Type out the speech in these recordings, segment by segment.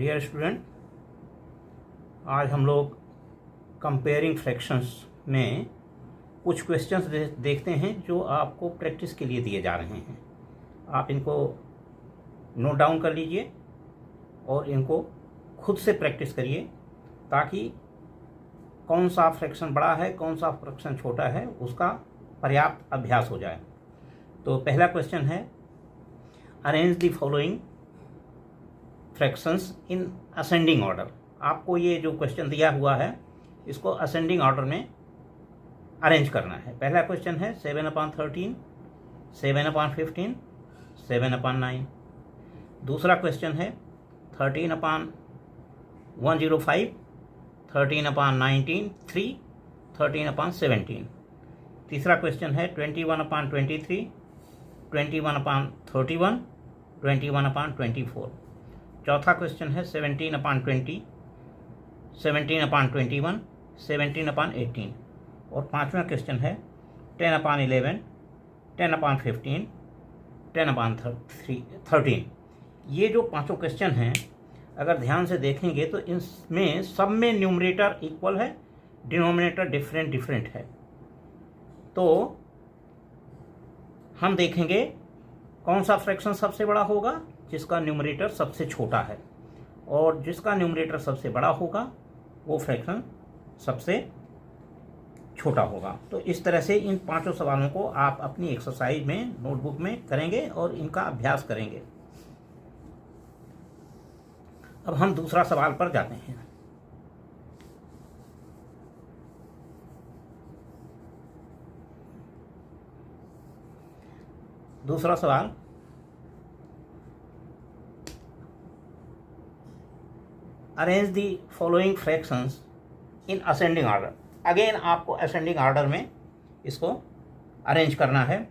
Dear student, आज हम लोग कंपेयरिंग फ्रैक्शंस में कुछ क्वेश्चंस देखते हैं जो आपको प्रैक्टिस के लिए दिए जा रहे हैं। आप इनको नोट डाउन कर लीजिए और इनको खुद से प्रैक्टिस करिए ताकि कौन सा फ्रैक्शन बड़ा है, कौन सा फ्रैक्शन छोटा है, उसका पर्याप्त अभ्यास हो जाए। तो पहला क्वेश्चन है, arrange the following fractions in ascending order. आपको ये जो क्वेश्चन दिया हुआ है इसको असेंडिंग ऑर्डर में अरेंज करना है। पहला क्वेश्चन है 7/13, 7/15, 7/9। दूसरा क्वेश्चन है 13/105, 13/19, 3, 13/17। तीसरा क्वेश्चन है 21/23, 21/31, 21/24। चौथा क्वेश्चन है 17/20, 17/21, 17/18। और पांचवा क्वेश्चन है 10/11, 10/15, 10/13। ये जो पांचों क्वेश्चन हैं अगर ध्यान से देखेंगे तो इनमें सब में न्यूमरेटर इक्वल है, डिनोमिनेटर डिफरेंट है। तो हम देखेंगे कौन सा फ्रैक्शन सबसे बड़ा होगा, जिसका न्यूमरेटर सबसे छोटा है, और जिसका न्यूमरेटर सबसे बड़ा होगा वो फ्रैक्शन सबसे छोटा होगा। तो इस तरह से इन पांचों सवालों को आप अपनी एक्सरसाइज में नोटबुक में करेंगे और इनका अभ्यास करेंगे। अब हम दूसरा सवाल पर जाते हैं। दूसरा सवाल, arrange the following fractions in ascending order. Again आपको असेंडिंग ऑर्डर में इसको अरेंज करना है।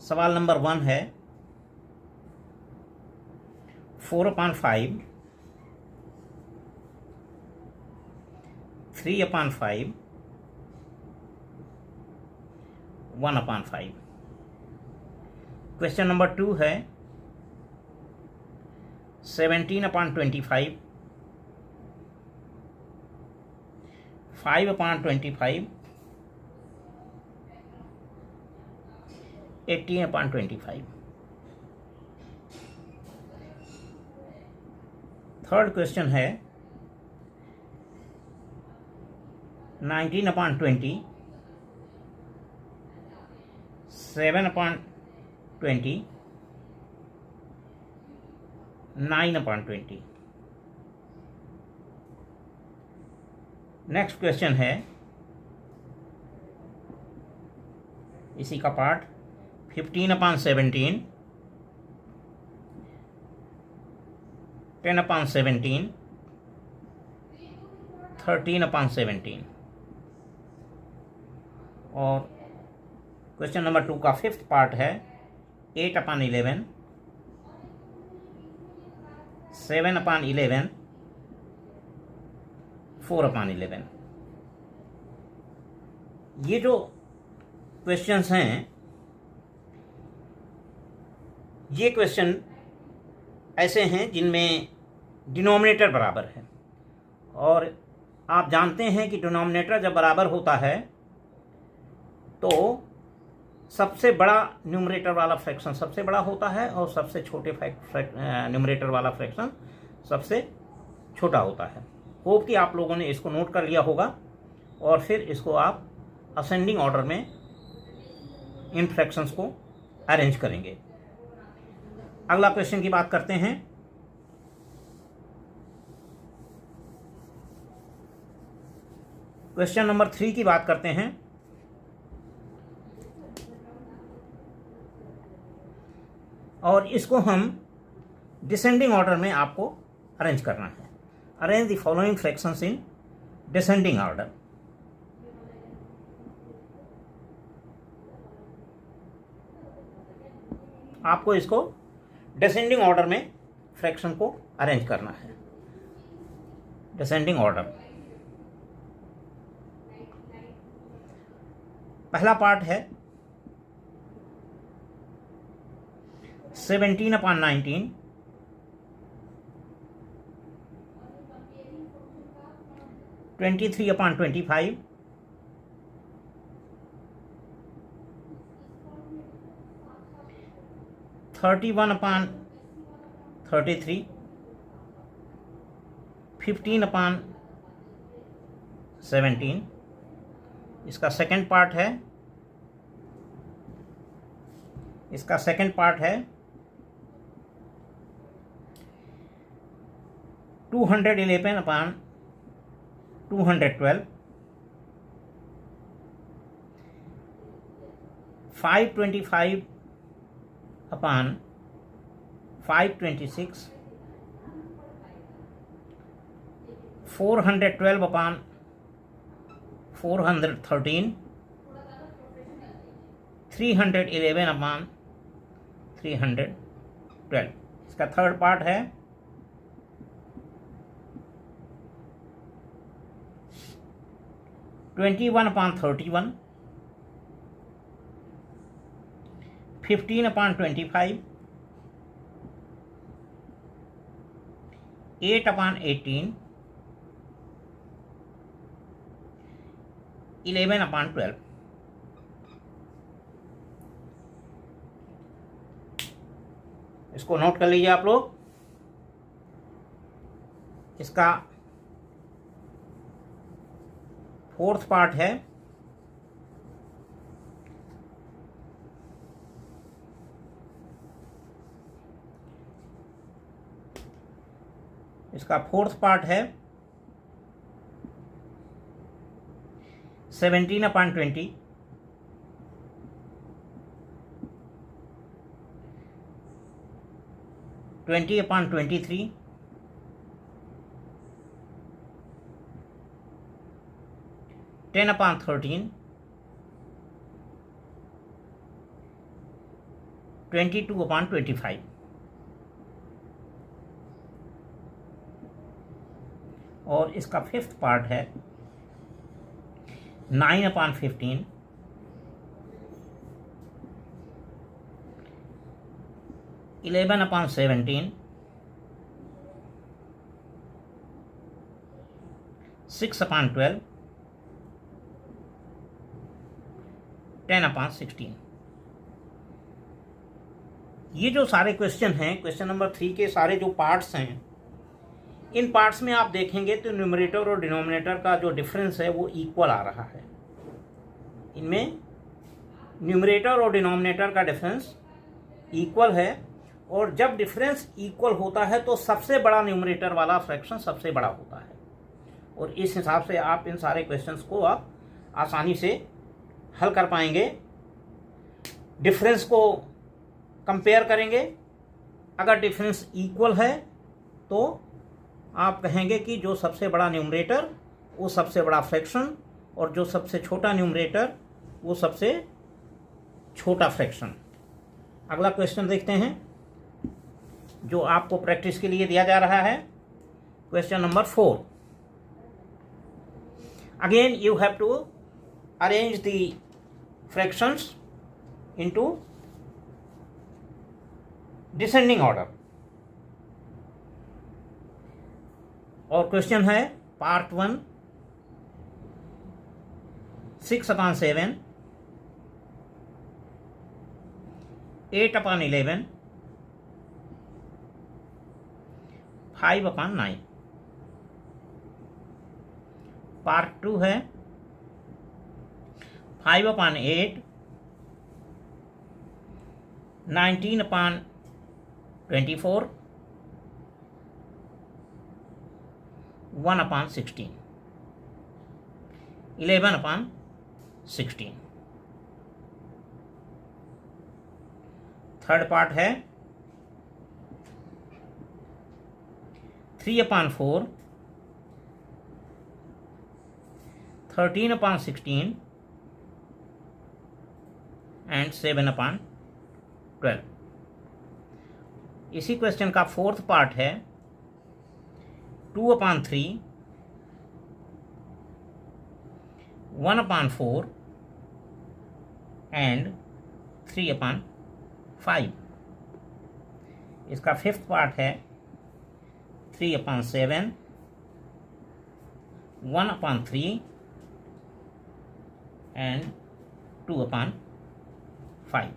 सवाल नंबर 1 है 4/5, 3/5, 1/5। क्वेश्चन नंबर 2 है 17/25, 5/25, 18/25। थर्ड क्वेश्चन है 19/20, 7/20, 9/20। नेक्स्ट क्वेश्चन है इसी का पार्ट 15/17, 10/17, 13/17। और क्वेश्चन नंबर 2 का फिफ्थ पार्ट है 8/11, 7/11, 4/11। ये जो क्वेश्चंस हैं, ये क्वेश्चन ऐसे हैं जिनमें डिनोमिनेटर बराबर है, और आप जानते हैं कि डिनोमिनेटर जब बराबर होता है तो सबसे बड़ा न्यूमरेटर वाला फ्रैक्शन सबसे बड़ा होता है और सबसे छोटे न्यूमरेटर वाला फ्रैक्शन सबसे छोटा होता है। होप कि आप लोगों ने इसको नोट कर लिया होगा और फिर इसको आप असेंडिंग ऑर्डर में इन फ्रैक्शंस को अरेंज करेंगे। अगला क्वेश्चन की बात करते हैं। क्वेश्चन नंबर 3 की बात करते हैं। और इसको हम डिसेंडिंग ऑर्डर में आपको अरेंज करना है। Arrange the following fractions in descending order. आपको इसको डिसेंडिंग ऑर्डर में फ्रैक्शन को अरेंज करना है। डिसेंडिंग ऑर्डर, पहला पार्ट है 17/19, 23/25, 31/33, 15/17। इसका सेकंड पार्ट है 211/212, 525/526, 412/413, 311/312। इसका थर्ड पार्ट है 21/31, 15/25, 8/18, 11/12। इसको नोट कर लीजिए आप लोग। इसका फोर्थ पार्ट है 17/20, 20/23, 10/13, 22/25। और इसका फिफ्थ पार्ट है 9/15, 11/17, 6/12, 10/16। ये जो सारे क्वेश्चन हैं, क्वेश्चन नंबर 3 के सारे जो पार्ट्स हैं, इन पार्ट्स में आप देखेंगे तो न्यूमरेटर और डिनोमिनेटर का जो डिफरेंस है वो इक्वल आ रहा है। इनमें न्यूमरेटर और डिनोमिनेटर का डिफरेंस इक्वल है, और जब डिफरेंस इक्वल होता है तो सबसे बड़ा न्यूमरेटर वाला फ्रैक्शन सबसे बड़ा होता है। और इस हिसाब से आप इन सारे क्वेश्चंस को आप आसानी से हल कर पाएंगे। डिफरेंस को कंपेयर करेंगे, अगर डिफरेंस इक्वल है तो आप कहेंगे कि जो सबसे बड़ा न्यूमरेटर वो सबसे बड़ा फ्रैक्शन, और जो सबसे छोटा न्यूमरेटर वो सबसे छोटा फ्रैक्शन। अगला क्वेश्चन देखते हैं जो आपको प्रैक्टिस के लिए दिया जा रहा है। Question number 4। Again you have to arrange the fractions into descending order. और क्वेश्चन है पार्ट 1 6/7, 8/11, 5/9। पार्ट 2 है 5/8, 19/24, 1/16, 11/16। थर्ड पार्ट है 3/4, 13/16 एंड 7/12। इसी क्वेश्चन का फोर्थ पार्ट है 2/3, 1/4 एंड 3/5। इसका फिफ्थ पार्ट है 3/7, 1/3 एंड 2/5।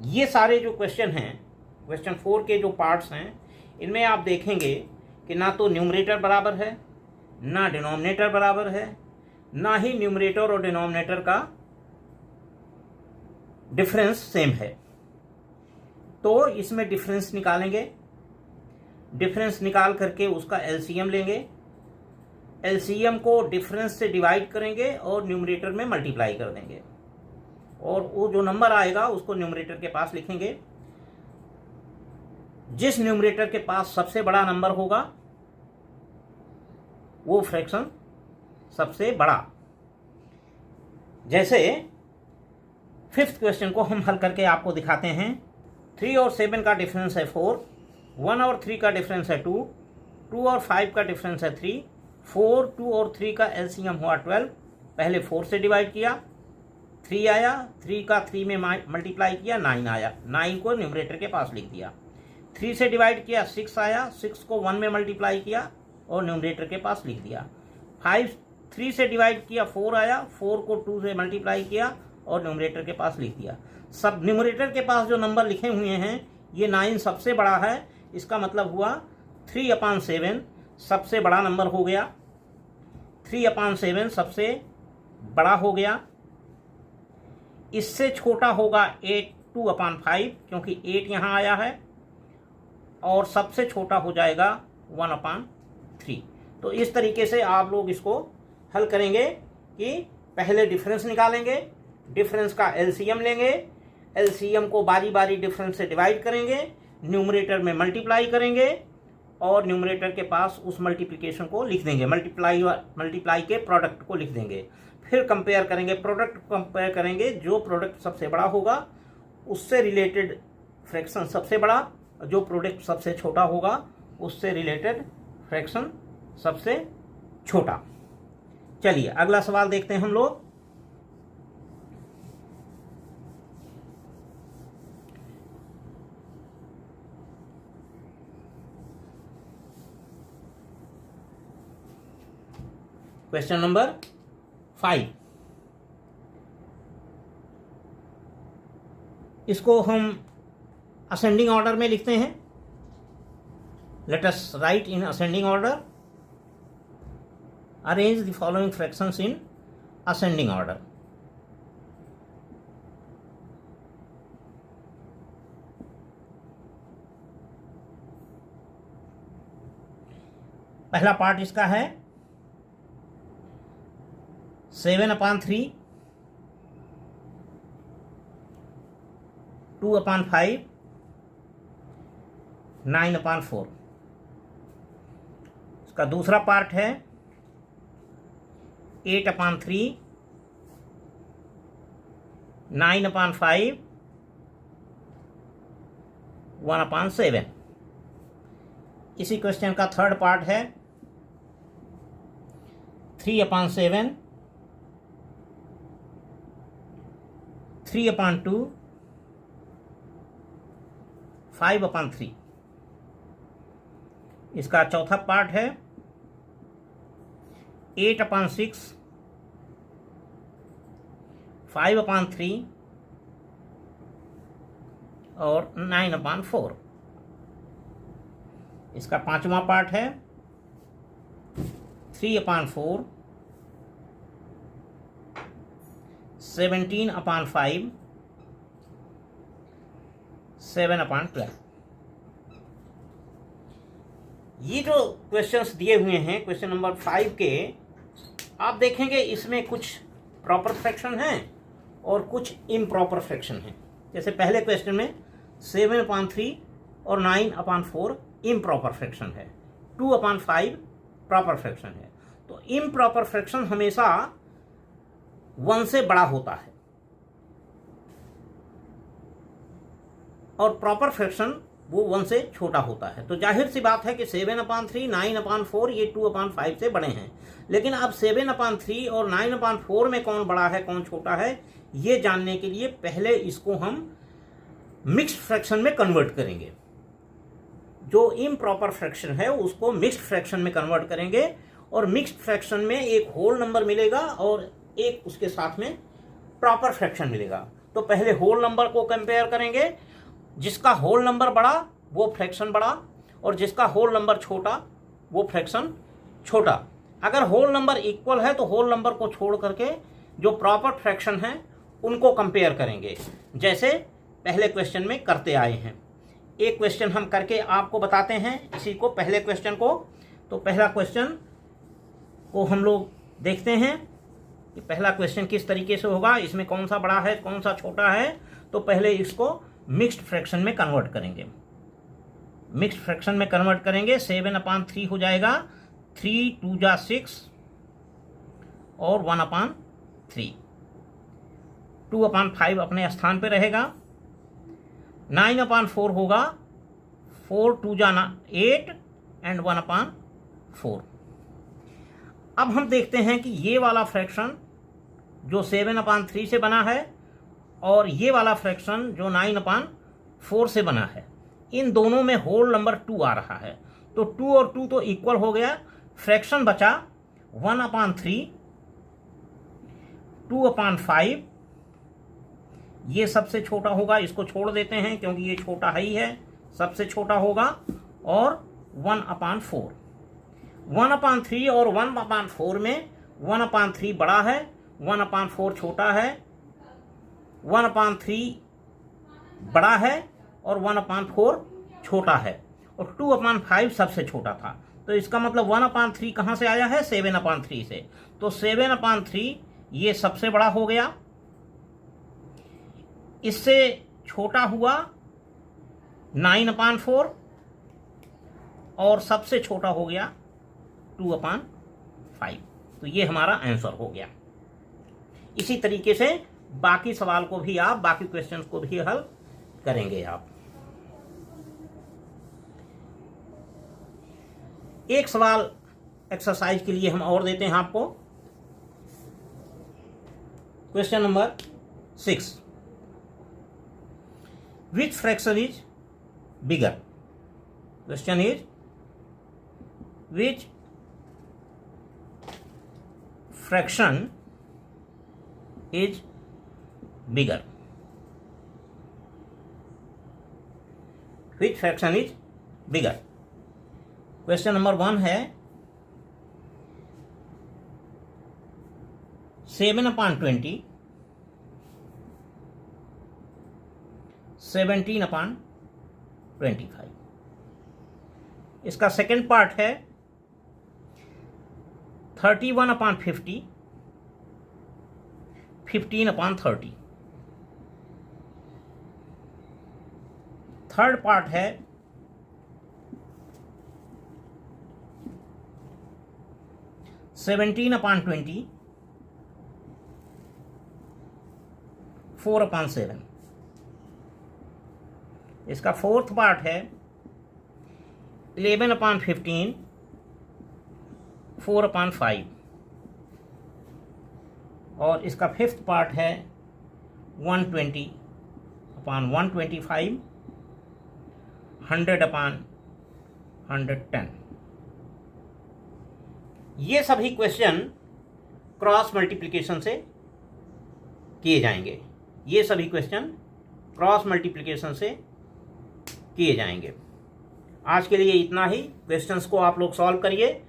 ये सारे जो क्वेश्चन हैं, क्वेश्चन 4 के जो पार्ट्स हैं, इनमें आप देखेंगे कि ना तो न्यूमरेटर बराबर है, ना डिनोमिनेटर बराबर है, ना ही न्यूमरेटर और डिनोमिनेटर का डिफरेंस सेम है। तो इसमें डिफरेंस निकालेंगे, डिफरेंस निकाल करके उसका एलसीएम लेंगे, एलसीएम को डिफरेंस से डिवाइड करेंगे और न्यूमरेटर में मल्टीप्लाई कर देंगे, और वो जो नंबर आएगा उसको न्यूमरेटर के पास लिखेंगे। जिस न्यूमरेटर के पास सबसे बड़ा नंबर होगा वो फ्रैक्शन सबसे बड़ा। जैसे 5th क्वेश्चन को हम हल करके आपको दिखाते हैं। 3 और 7 का डिफरेंस है 4, 1 और 3 का डिफरेंस है 2, 2 और 5 का डिफरेंस है 3, 4, 2 और 3 का एलसीएम हुआ 12। पहले 4 से डिवाइड किया, 3 आया, 3 का 3 में मल्टीप्लाई किया, 9 आया, 9 को न्यूमरेटर के पास लिख दिया। 3 से डिवाइड किया, 6 आया, 6 को 1 में मल्टीप्लाई किया और न्यूमरेटर के पास लिख दिया। 3 से डिवाइड किया, 4 आया, 4 को 2 से मल्टीप्लाई किया और न्यूमरेटर के पास लिख दिया। सब न्यूमरेटर के पास जो नंबर लिखे हुए हैं, ये 9 सबसे बड़ा है, इसका मतलब हुआ 3/7 सबसे बड़ा नंबर हो गया। 3/7 सबसे बड़ा हो गया। इससे छोटा होगा 8 2/5, क्योंकि 8 यहाँ आया है, और सबसे छोटा हो जाएगा 1/3। तो इस तरीके से आप लोग इसको हल करेंगे कि पहले डिफरेंस निकालेंगे, डिफरेंस का एलसीएम लेंगे, एलसीएम को बारी बारी डिफरेंस से डिवाइड करेंगे, न्यूमरेटर में मल्टीप्लाई करेंगे और न्यूमरेटर के पास उस मल्टीप्लिकेशन को लिख देंगे, मल्टीप्लाई के प्रोडक्ट को लिख देंगे। फिर कंपेयर करेंगे, प्रोडक्ट कंपेयर करेंगे, जो प्रोडक्ट सबसे बड़ा होगा उससे रिलेटेड फ्रैक्शन सबसे बड़ा, जो प्रोडक्ट सबसे छोटा होगा उससे रिलेटेड फ्रैक्शन सबसे छोटा। चलिए अगला सवाल देखते हैं हम लोग। Question number 5। इसको हम असेंडिंग ऑर्डर में लिखते हैं। Let us right in ascending order. Arrange the following fractions in ascending order. पहला पार्ट इसका है 7/3, 2/5, 9/4। इसका दूसरा पार्ट है 8/3, 9/5, 1/7। इसी क्वेश्चन का थर्ड पार्ट है 3/7, 3/2, 5/3। इसका चौथा पार्ट है 8/6, 5/3 और 9/4। इसका पांचवा पार्ट है 3/4, 17/5, 7/12। ये जो क्वेश्चंस दिए हुए हैं क्वेश्चन नंबर 5 के, आप देखेंगे इसमें कुछ प्रॉपर फ्रैक्शन हैं और कुछ इम्प्रॉपर फ्रैक्शन हैं। जैसे पहले क्वेश्चन में 7/3 और 9/4 इम्प्रॉपर फ्रैक्शन है, 2/5 प्रॉपर फ्रैक्शन है। तो इम्प्रॉपर फ्रैक्शन हमेशा 1 से बड़ा होता है और प्रॉपर फ्रैक्शन वो 1 से छोटा होता है। तो जाहिर सी बात है कि 7/3, 9/4 ये 2/5 से बड़े हैं। लेकिन अब 7/3 और 9/4 में कौन बड़ा है कौन छोटा है, ये जानने के लिए पहले इसको हम मिक्स्ड फ्रैक्शन में कन्वर्ट करेंगे। जो इम्प्रॉपर फ्रैक्शन है उसको मिक्स्ड फ्रैक्शन में कन्वर्ट करेंगे और मिक्स्ड फ्रैक्शन में एक होल नंबर मिलेगा और एक उसके साथ में प्रॉपर फ्रैक्शन मिलेगा। तो पहले होल नंबर को कंपेयर करेंगे, जिसका होल नंबर बड़ा वो फ्रैक्शन बड़ा और जिसका होल नंबर छोटा वो फ्रैक्शन छोटा। अगर होल नंबर इक्वल है तो होल नंबर को छोड़ करके जो प्रॉपर फ्रैक्शन है उनको कंपेयर करेंगे, जैसे पहले क्वेश्चन में करते आए हैं। एक क्वेश्चन हम करके आपको बताते हैं इसी को, पहले क्वेश्चन को। तो पहला क्वेश्चन को हम लोग देखते हैं कि पहला क्वेश्चन किस तरीके से होगा, इसमें कौन सा बड़ा है कौन सा छोटा है। तो पहले इसको मिक्स्ड फ्रैक्शन में कन्वर्ट करेंगे। मिक्स्ड फ्रैक्शन में कन्वर्ट करेंगे, 7/3 हो जाएगा, 3 2 जा 6 और 1/3, 2/5 अपने स्थान पे रहेगा, 9/4 होगा, 4 2 जा 8 एंड 1/4। अब हम देखते हैं कि ये वाला फ्रैक्शन जो 7/3 से बना है और ये वाला फ्रैक्शन जो 9/4 से बना है, इन दोनों में होल नंबर 2 आ रहा है। तो 2 और 2 तो इक्वल हो गया, फ्रैक्शन बचा 1/3, 2/5, ये सबसे छोटा होगा, इसको छोड़ देते हैं क्योंकि ये छोटा ही है, सबसे छोटा होगा, और 1/4। 1/3 और 1/4 में 1/3 बड़ा है, 1/4 छोटा है, 1/3 बड़ा है और 1/4 छोटा है, और 2/5 सबसे छोटा था। तो इसका मतलब 1/3 कहाँ से आया है, 7/3 से। तो 7/3 ये सबसे बड़ा हो गया, इससे छोटा हुआ 9/4 और सबसे छोटा हो गया 2/5। तो ये हमारा आंसर हो गया। इसी तरीके से बाकी सवाल को भी आप, बाकी क्वेश्चंस को भी हल करेंगे आप। एक सवाल एक्सरसाइज के लिए हम और देते हैं आपको। Question number 6, which fraction is bigger? Question is, which fraction is bigger? Which fraction is bigger? Question number 1 है 7/20, 17/25। इसका सेकेंड पार्ट है 31/50, 15/30। थर्ड पार्ट है 17/20, 4/7। इसका फोर्थ पार्ट है 11/15, 4/5। और इसका फिफ्थ पार्ट है 120/125, 100/110। ये सभी क्वेश्चन क्रॉस मल्टीप्लिकेशन से किए जाएंगे। ये सभी क्वेश्चन क्रॉस मल्टीप्लिकेशन से किए जाएंगे। आज के लिए इतना ही। क्वेश्चंस को आप लोग सॉल्व करिए।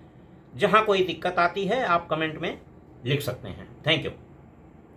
जहां कोई दिक्कत आती है आप कमेंट में लिख सकते हैं। Thank you.